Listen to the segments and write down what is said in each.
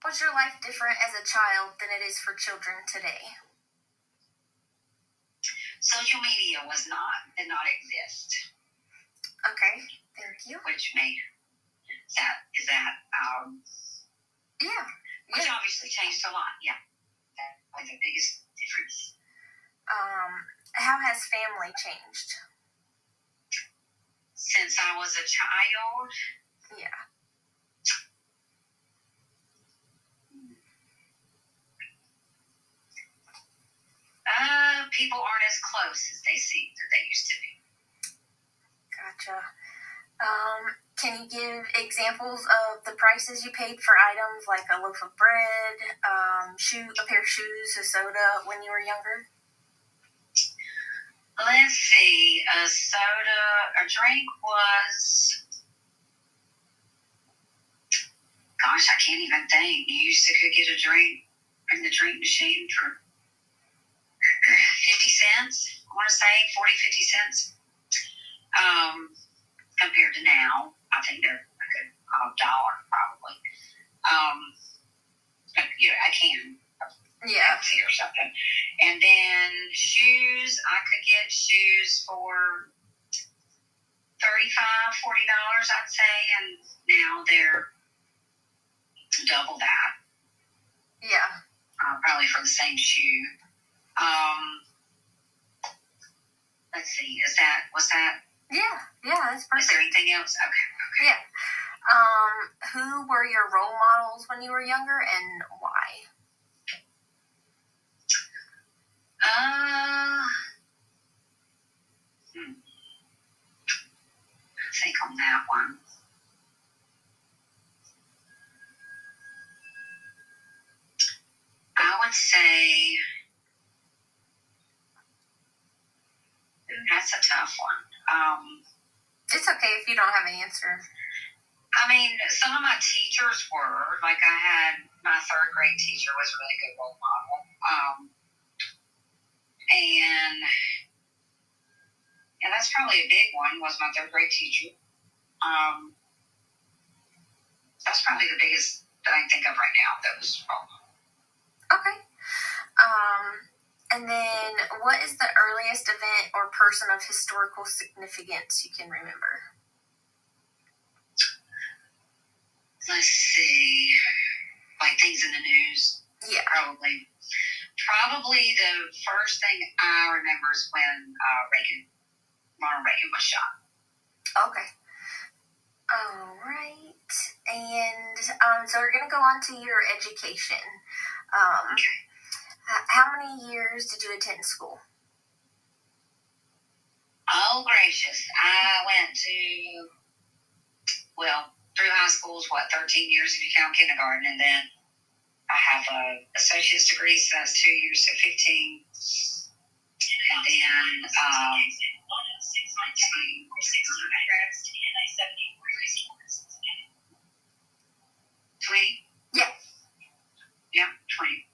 was your life different as a child than it is for children today? Social media did not exist. Okay, thank you. Which which obviously changed a lot. Yeah, that was the biggest difference. How has family changed? Since I was a child? Yeah. People aren't as close as they used to be. Gotcha. Can you give examples of the prices you paid for items like a loaf of bread, a pair of shoes, a soda when you were younger? Let's see. A drink was... Gosh, I can't even think. You used to could get a drink in the drink machine for 50 cents. I want to say 40, 50 cents. Compared to now, I think they're a good $1 probably. I can. Yeah. Or something. And then shoes, I could get shoes for $35, $40, I'd say, and now they're double that. Yeah. Probably for the same shoe. Let's see. Was that? Yeah, that's perfect. Is there anything else? Okay. Yeah. Who were your role models when you were younger, and why? Think on that one. I would say, that's a tough one. It's okay if you don't have an answer. I mean, some of my teachers were, like I had, my third grade teacher was a really good role model. And that's probably a big one, was my third grade teacher. That's probably the biggest that I can think of right now that was role model. Okay. And then what is the earliest event or person of historical significance you can remember? Let's see. Like things in the news? Yeah. Probably the first thing I remember is when Ronald Reagan was shot. Okay. All right. And so we're going to go on to your education. Okay. How many years did you attend school? Oh, gracious. I went to, through high school is 13 years if you count kindergarten, and then I have an associate's degree, so that's 2 years, so 15. And then, 20? Yeah. Yeah, 20.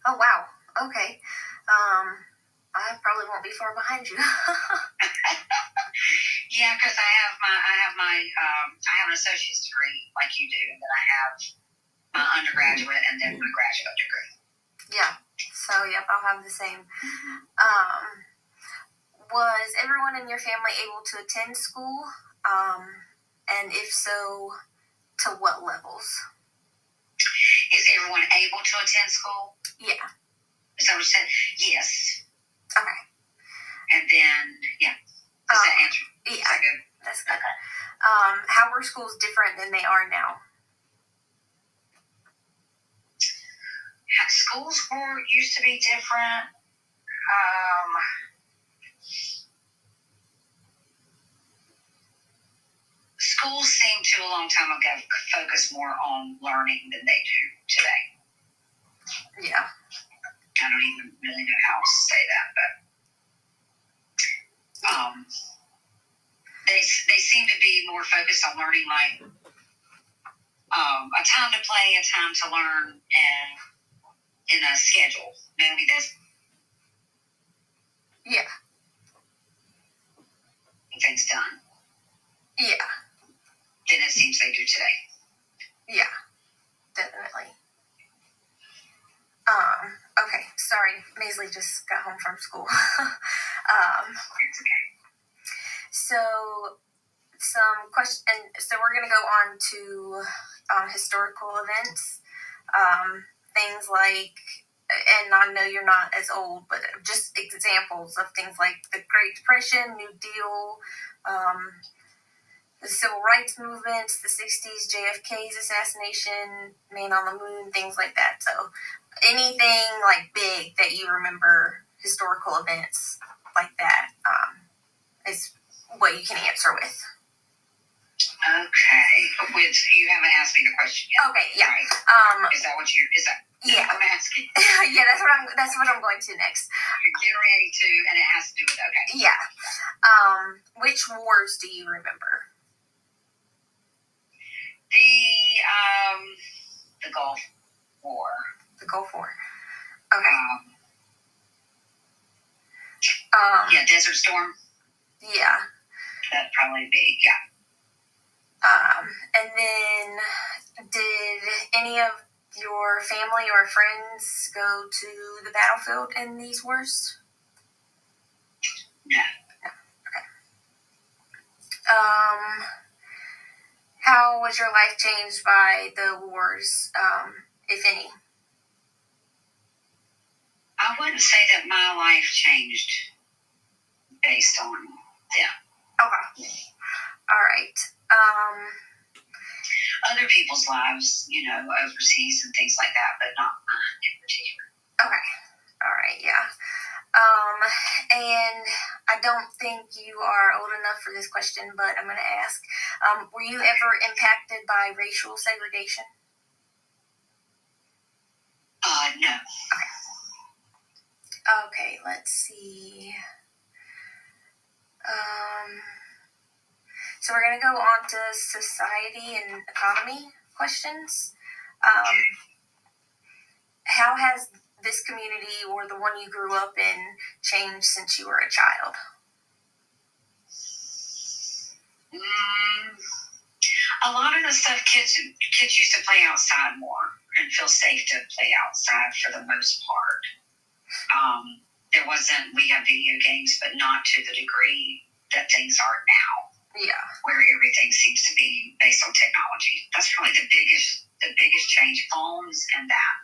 Oh, wow. Okay. I probably won't be far behind you. Yeah, because I have an associate's degree like you do, and then I have my undergraduate and then my graduate degree. Yeah. So, yep, I'll have the same. Was everyone in your family able to attend school? And if so, to what levels? Is everyone able to attend school? Yeah. Is that what you said? Yes. Okay. And then, yeah. Does that answer? Yeah. Is that good? That's good. Okay. How were schools different than they are now? Schools used to be different. Schools seem to a long time ago focus more on learning than they do today. Yeah. I don't even really know how else to say that, but they seem to be more focused on learning, like a time to play, a time to learn, and in a schedule. Maybe that's things done. Yeah. Than it seems they do today. Yeah. Definitely. Sorry, Maisley just got home from school. It's okay. So some question, and so we're going to go on to historical events, things like, and I know you're not as old, but just examples of things like the Great Depression, New Deal, the Civil Rights Movement, the 60s, JFK's assassination, Man on the Moon, things like that. So anything like big that you remember, historical events like that, is what you can answer with. Okay. You haven't asked me the question yet. Okay, yeah. Right. Is that what yeah. I'm asking? Yeah, that's what I'm going to next. You're getting ready to, and it has to do with, okay. Yeah. Which wars do you remember? The Gulf War. The Gulf War. Okay. Yeah, Desert Storm. Yeah. That'd probably be, yeah. And then did any of your family or friends go to the battlefield in these wars? No. Okay. How was your life changed by the wars, if any? I wouldn't say that my life changed based on them. Okay. All right. Other people's lives, overseas and things like that, but not mine in particular. Okay. All right. Yeah. And I don't think you are old enough for this question, but I'm going to ask, were you ever impacted by racial segregation? No. Okay, let's see. So we're going to go on to society and economy questions. How has this community or the one you grew up in changed since you were a child? A lot of the stuff kids used to play outside more and feel safe to play outside for the most part. We have video games, but not to the degree that things are now. Yeah. Where everything seems to be based on technology. That's probably the biggest change. Phones and that.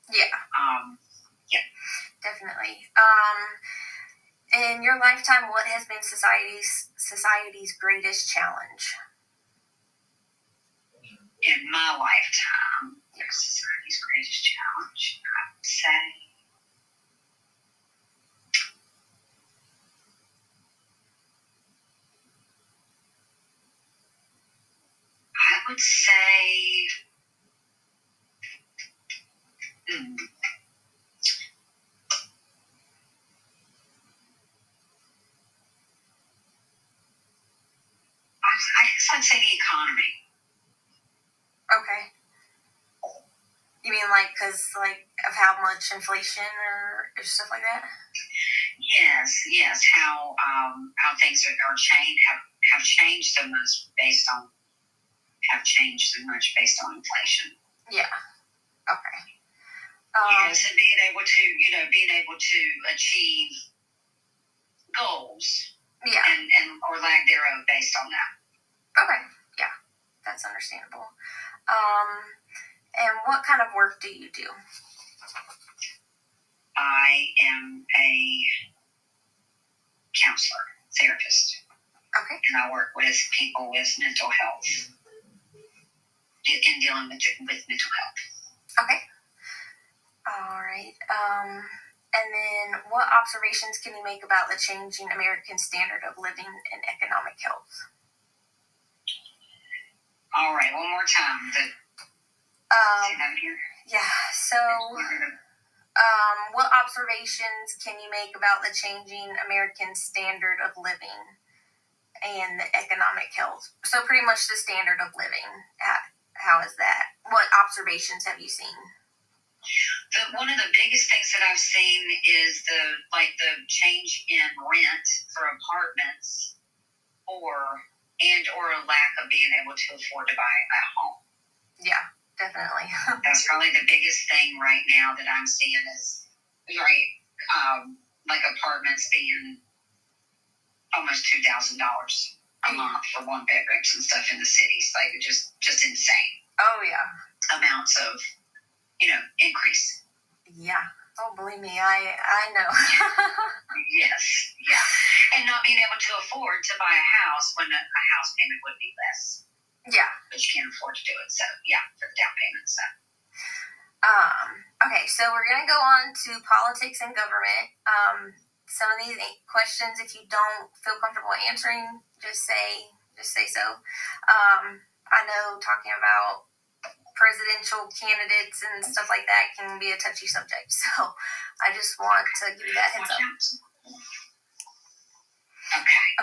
Yeah. Yeah. Definitely. In your lifetime, what has been society's greatest challenge? In my lifetime, society's greatest challenge, I would say. I guess I'd say the economy. Okay. You mean because of how much inflation or stuff like that? Yes. How things are changed have changed so much based on inflation. Yeah. Okay. Yes, and being able to achieve goals. Yeah. And or lack thereof based on that. Okay. Yeah, that's understandable. And what kind of work do you do? I am a counselor, therapist. Okay. And I work with people with mental health, in dealing with mental health. Okay. All right. And then what observations can you make about the changing American standard of living and economic health? All right, one more time. Yeah, so what observations can you make about the changing American standard of living and the economic health? So pretty much the standard of living. How is that? What observations have you seen? One of the biggest things that I've seen is the change in rent for apartments or a lack of being able to afford to buy a home. Yeah, definitely. That's probably the biggest thing right now that I'm seeing is right, like apartments being almost $2,000 a month for one bedrooms and stuff in the cities. Like, just insane. Oh, yeah. Amounts of, increase. Yeah. Oh, believe me, I know. Yes, yeah. And not being able to afford to buy a house when a house payment would be less. Yeah. But you can't afford to do it, so, yeah, for the down payment, so. Okay, so we're going to go on to politics and government. Some of these questions, if you don't feel comfortable answering, just say so. I know talking about presidential candidates and stuff like that can be a touchy subject, so I just want to give you that heads up.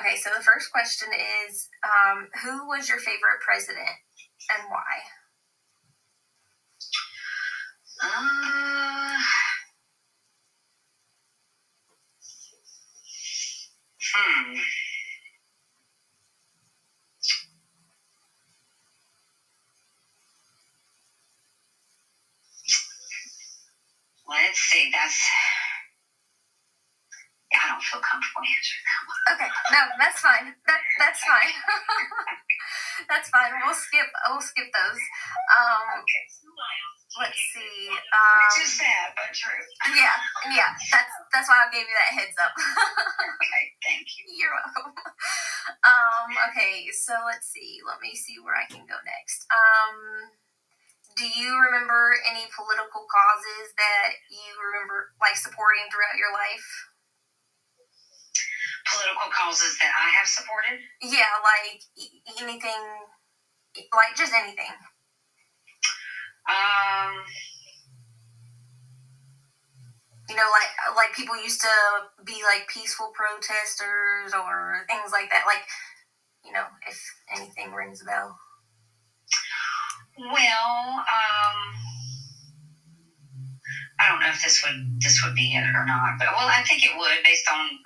Okay, so the first question is, who was your favorite president and why? Let's see, I don't feel comfortable answering that one. Okay, no, that's fine. That's fine. That's fine. We'll skip those. Okay. Let's see. Which is sad, but true. Yeah. That's why I gave you that heads up. Okay, thank you. You're welcome. Okay, so let's see. Let me see where I can go next. Do you remember any political causes that you remember supporting throughout your life? Political causes that I have supported? Yeah, anything, just anything. Like people used to be peaceful protesters or things like that. If anything rings a bell. Well, I don't know if this would be it or not, but I think it would, based on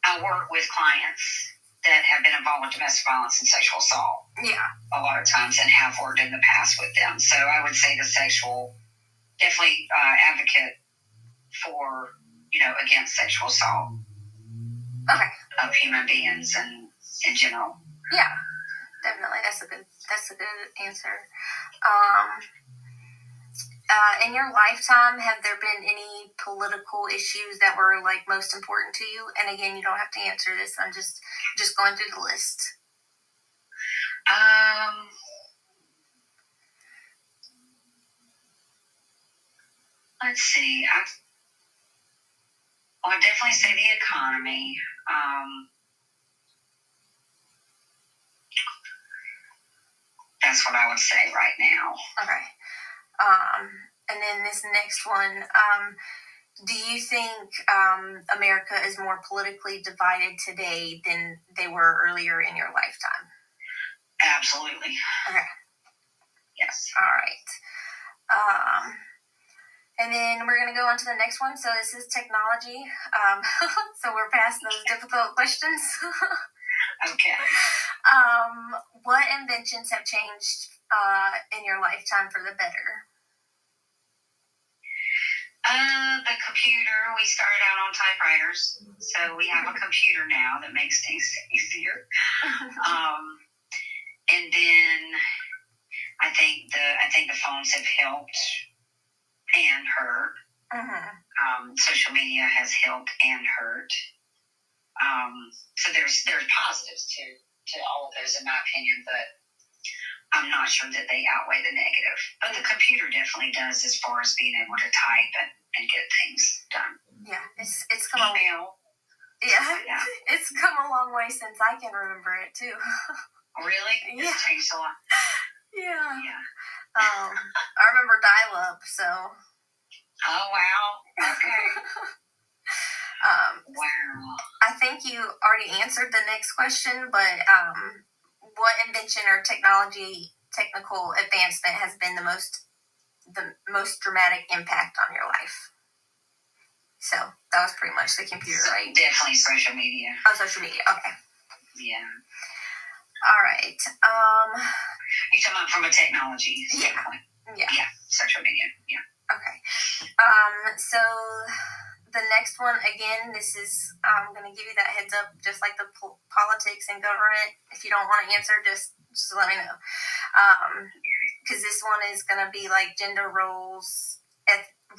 I work with clients that have been involved with domestic violence and sexual assault. Yeah. A lot of times, and have worked in the past with them. So I would say definitely advocate for, against sexual assault. Okay. Of human beings and in general. Yeah, definitely. That's a good answer. In your lifetime, have there been any political issues that were most important to you? And again, you don't have to answer this. I'm just going through the list. Let's see. I'd definitely say the economy. That's what I would say right now. Okay. And then this next one, do you think America is more politically divided today than they were earlier in your lifetime? Absolutely. Okay. Yes. All right. And then we're going to go on to the next one. So this is technology. So we're past those difficult questions. Okay. What inventions have changed in your lifetime for the better? The computer. We started out on typewriters, so we have a computer now that makes things easier. And then I think the phones have helped and hurt. Mm-hmm. Social media has helped and hurt. So there's positives to all of those, in my opinion, but I'm not sure that they outweigh the negative. But the computer definitely does, as far as being able to type and get things done. Yeah, it's come email. Yeah, it's come a long way since I can remember it too. Really? Yeah. It's changed a lot. Yeah. I remember dial-up, so. Oh wow. Okay. Wow. I think you already answered the next question, but what invention or technical advancement has been the most dramatic impact on your life? So that was pretty much the computer, right? Definitely social media. Oh, social media. Okay. Yeah. All right. You're talking about from a technology standpoint? Yeah. Yeah. Social media. Yeah. Okay. So the next one, again, this is, I'm going to give you that heads up, just like the politics and government. If you don't want to answer, just let me know. Because this one is going to be like gender roles,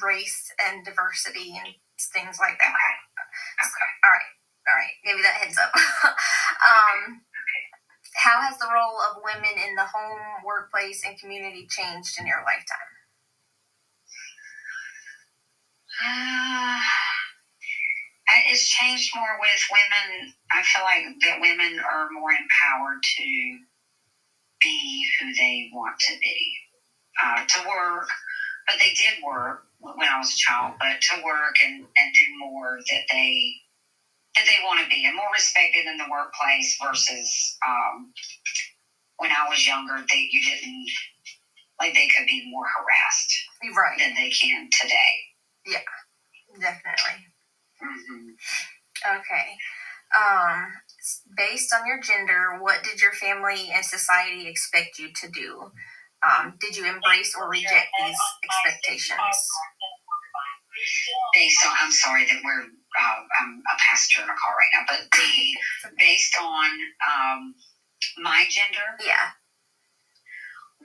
race, and diversity, and things like that. Okay. All right. Give you that heads up. How has the role of women in the home, workplace, and community changed in your lifetime? It's changed more with women. I feel like that women are more empowered to be who they want to be, to work. But they did work when I was a child, but to work and do more that they want to be, and more respected in the workplace versus when I was younger, you didn't, like, they could be more harassed than they can today. Yeah, definitely. Mm-hmm. Okay. Based on your gender, what did your family and society expect you to do? Did you embrace or reject these expectations? I'm sorry that I'm a pastor in a car right now, but based on my gender? Yeah.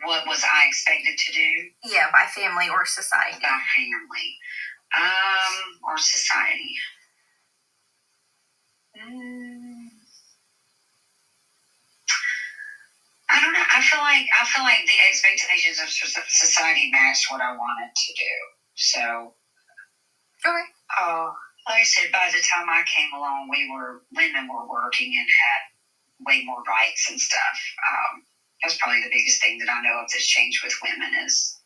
What was I expected to do? Yeah, by family or society. By family. Or society. I don't know. I feel like the expectations of society matched what I wanted to do. So, okay. Like I said, by the time I came along, women were working and had way more rights and stuff. That's probably the biggest thing that I know of that's changed with women is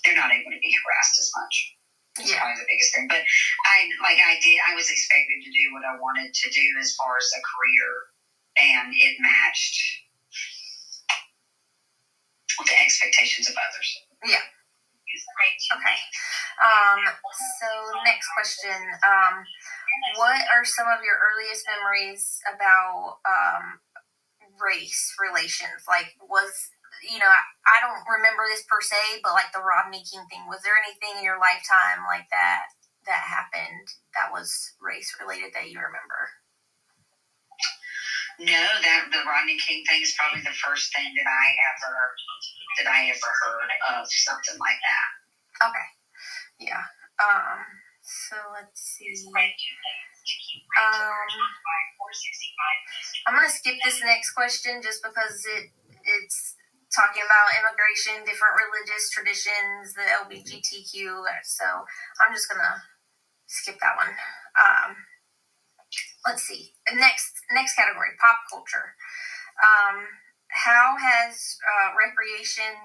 they're not able to be harassed as much. That's probably the biggest thing. But I was expected to do what I wanted to do as far as a career, and it matched the expectations of others. Yeah. Okay. So next question. What are some of your earliest memories about race relations? Like, I don't remember this per se, but like the Rodney King thing, was there anything in your lifetime like that happened that was race related that you remember? No, the Rodney King thing is probably the first thing that I ever heard of something like that. Okay. Yeah. So let's see. I'm gonna skip this next question just because it's talking about immigration, different religious traditions, the LGBTQ. So I'm just gonna skip that one. Let's see. Next category, pop culture. How has recreation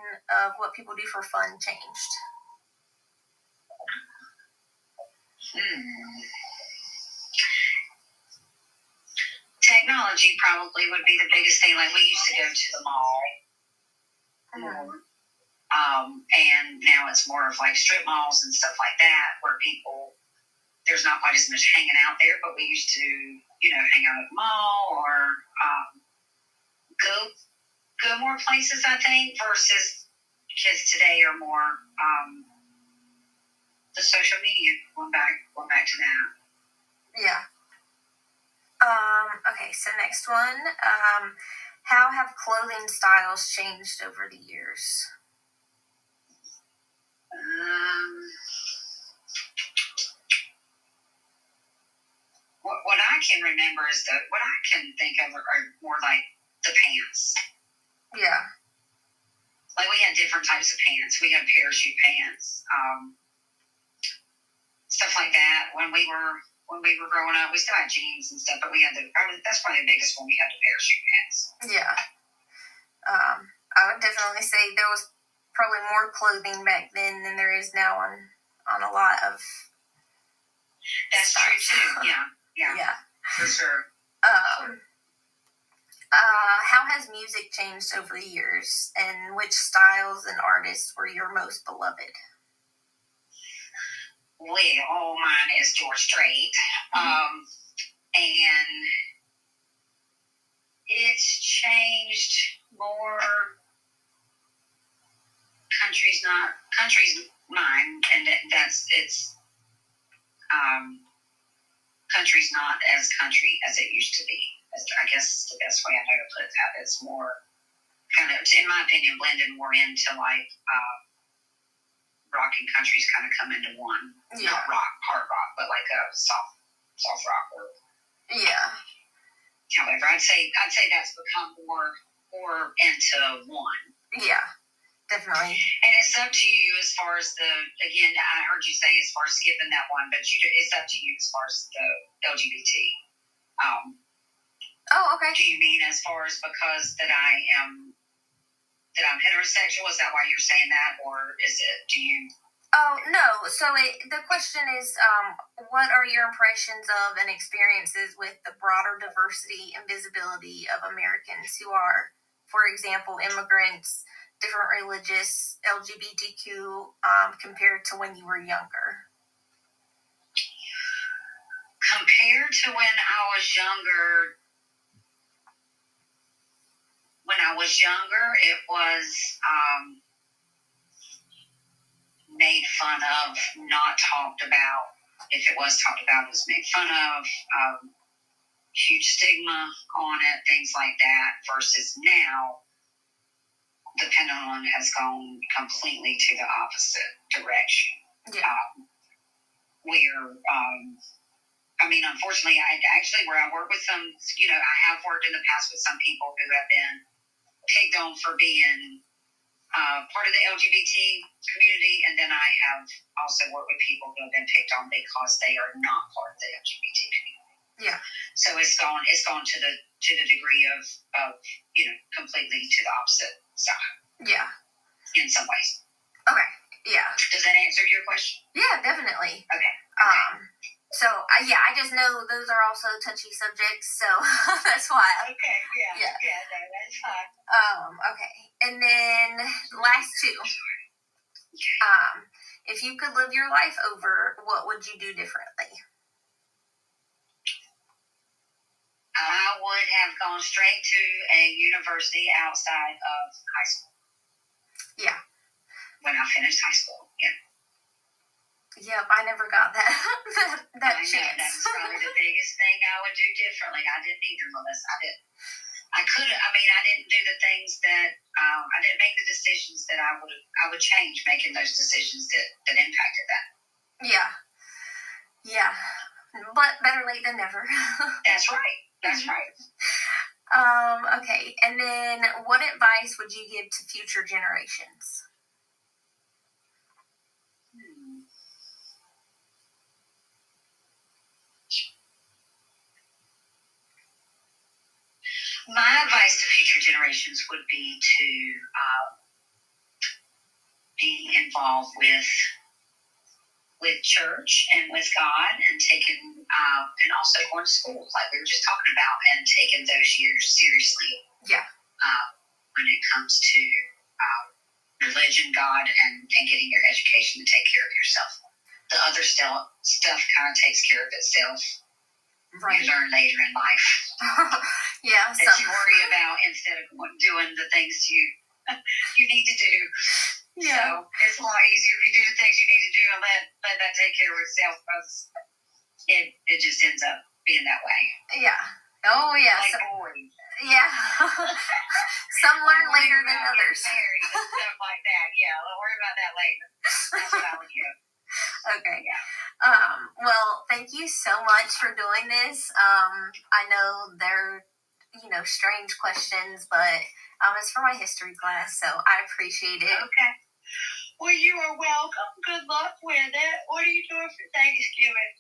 of what people do for fun changed? Technology probably would be the biggest thing. Like, we used to go to the mall more. And now it's more of like strip malls and stuff like that, where there's not quite as much hanging out there, but we used to, hang out at the mall or go more places, I think, versus kids today are more the social media, going back to that. Yeah. Okay, so next one. How have clothing styles changed over the years? What I can remember is what I can think of are more like the pants. Yeah. Like, we had different types of pants. We had parachute pants, stuff like that. When we were growing up, we still had jeans and stuff, but that's probably the biggest one. We had the parachute pants. Yeah. I would definitely say there was probably more clothing back then than there is now on a lot of. That's stuff. true too. Yeah. For sure. How has music changed over the years, and which styles and artists were your most beloved? Well, mine is George Strait. And it's changed more. Country's not country's mine, and country's not as country as it used to be. I guess is the best way I know to put that. It's more kind of, in my opinion, blended more into like rock and country's kind of come into one. Yeah. Not rock, hard rock, but like a soft rock. Yeah. However, I'd say that's become more into one. Yeah, definitely. And it's up to you as far as again, I heard you say as far as skipping that one, but it's up to you as far as the LGBT. Oh, okay. Do you mean as far as because that I'm heterosexual? Is that why you're saying that, or is it? Do you? Oh, no. So the question is, what are your impressions of and experiences with the broader diversity and visibility of Americans who are, for example, immigrants, different religious, LGBTQ, compared to when you were younger? Compared to when I was younger, it was made fun of, not talked about. If it was talked about, it was made fun of. Huge stigma on it, things like that. Versus now, the pendulum has gone completely to the opposite direction. Yeah. Unfortunately, where I work with some, I have worked in the past with some people who have been picked on for being part of the LGBT community, and then I have also worked with people who have been picked on because they are not part of the LGBT community. Yeah. So it's gone to the degree of completely to the opposite side. Yeah. In some ways. Okay. Yeah. Does that answer your question? Yeah, definitely. Okay. So, I just know those are also touchy subjects, so that's why. Okay, yeah. Yeah, no, that's fine. Okay. And then last two. If you could live your life over, what would you do differently? I would have gone straight to a university outside of high school. Yeah. When I finished high school, yeah. Yep, I never got that chance. That's probably the biggest thing I would do differently. I didn't either, Melissa. I didn't do the things that I didn't make the decisions that I would change making those decisions that impacted that. Yeah. But better late than never. That's right. That's right. Okay, and then what advice would you give to future generations? My advice to future generations would be to be involved with church and with God, and taking and also going to school, like we were just talking about, and taking those years seriously. Yeah. When it comes to religion, God, and getting your education to take care of yourself. The other stuff kind of takes care of itself. Right. You learn later in life. Yeah. That you worry about instead of doing the things you need to do. Yeah. So it's a lot easier if you do the things you need to do and let that take care of itself, because it just ends up being that way. Yeah. Oh yeah. Like boring. Yeah. Some learn later than others. Married and stuff like that. Yeah, we'll worry about that later. That's what I would do. Okay. Yeah. Well, thank you so much for doing this. I know they're, strange questions, but it's for my history class, so I appreciate it. Okay. Well, you are welcome. Good luck with it. What are you doing for Thanksgiving?